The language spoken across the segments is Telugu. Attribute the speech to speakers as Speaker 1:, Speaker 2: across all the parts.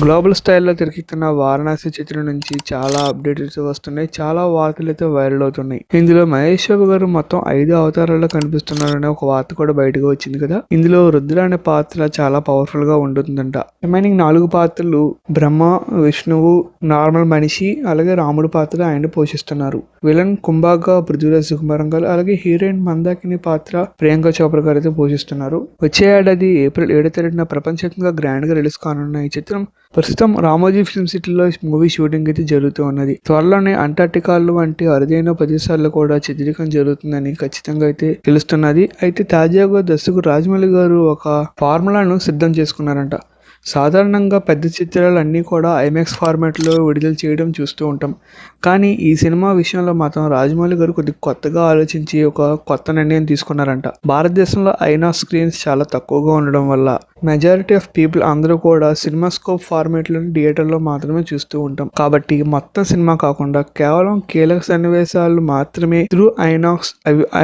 Speaker 1: గ్లోబల్ స్టైల్లో తెరకెక్కుతున్న వారణాసి చిత్రం నుంచి చాలా అప్డేట్స్ వస్తున్నాయి. చాలా వార్తలు అయితే వైరల్ అవుతున్నాయి. ఇందులో మహేష్ బాబు గారు మొత్తం 5 అవతారాల్లో కనిపిస్తున్నారనే ఒక వార్త కూడా బయటకు వచ్చింది కదా. ఇందులో రుద్ర అనే పాత్ర చాలా పవర్ఫుల్ గా ఉంటుందంట. రిమైనింగ్ 4 పాత్రలు బ్రహ్మ, విష్ణువు, నార్మల్ మనిషి, అలాగే రాముడు పాత్ర ఆయన పోషిస్తున్నారు. విలన్ కుంభాగా పృథ్వీరాజ్ సుకుమారంగారు, అలాగే హీరోయిన్ మందాకిని పాత్ర ప్రియాంక చోప్రా గారు అయితే పోషిస్తున్నారు. వచ్చే ఏడాది ఏప్రిల్ 7వ తేదీన ప్రపంచంగా గ్రాండ్ గా రిలీజ్ కానున్న ఈ చిత్రం ప్రస్తుతం రామోజీ ఫిల్మ్ సిటీలో మూవీ షూటింగ్ అయితే జరుగుతూ ఉన్నది. త్వరలోనే అంటార్టికాలు వంటి అరుదైన ప్రదేశాల్లో కూడా చిత్రీకరణ జరుగుతుందని ఖచ్చితంగా అయితే తెలుస్తున్నది. అయితే తాజాగా దర్శకుడు రాజమౌళి గారు ఒక ఫార్ములాను సిద్ధం చేసుకున్నారంట. సాధారణంగా పెద్ద చిత్రాలు అన్నీ కూడా ఐమాక్స్ ఫార్మాట్లో విడుదల చేయడం చూస్తూ ఉంటాం. కానీ ఈ సినిమా విషయంలో మాత్రం రాజమౌళి గారు కొద్దిగా కొత్తగా ఆలోచించి ఒక కొత్త నిర్ణయం తీసుకున్నారంట. భారతదేశంలో ఐనాక్స్ స్క్రీన్స్ చాలా తక్కువగా ఉండడం వల్ల మెజారిటీ ఆఫ్ పీపుల్ అందరూ కూడా సినిమా స్కోప్ ఫార్మేట్లను థియేటర్లో మాత్రమే చూస్తూ ఉంటాం. కాబట్టి మొత్తం సినిమా కాకుండా కేవలం కీలక సన్నివేశాలు మాత్రమే త్రూ ఐనాక్స్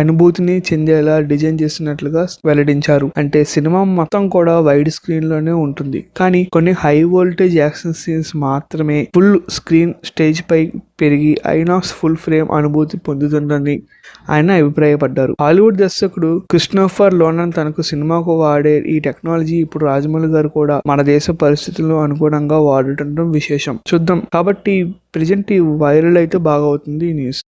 Speaker 1: అనుభూతిని చెందేలా డిజైన్ చేస్తున్నట్లుగా వెల్లడించారు. అంటే సినిమా మొత్తం కూడా వైడ్ స్క్రీన్ లోనే ఉంటుంది. కానీ కొన్ని హై వోల్టేజ్ యాక్షన్ సీన్స్ మాత్రమే ఫుల్ స్క్రీన్ స్టేజ్ పై పెరిగి ఐనాక్స్ ఫుల్ ఫ్రేమ్ అనుభూతి పొందుతుందని ఆయన అభిప్రాయపడ్డారు. హాలీవుడ్ దర్శకుడు క్రిస్టోఫర్ నోలన్ తనకు సినిమాకు వాడే ఈ టెక్నాలజీ ఇప్పుడు రాజమౌళి గారు కూడా మన దేశ పరిస్థితులకు అనుగుణంగా వాడుతుండడం విశేషం. చూద్దాం. కాబట్టి ప్రెజెంట్ ఈ వైరల్ అయితే బాగా అవుతుంది ఈ న్యూస్.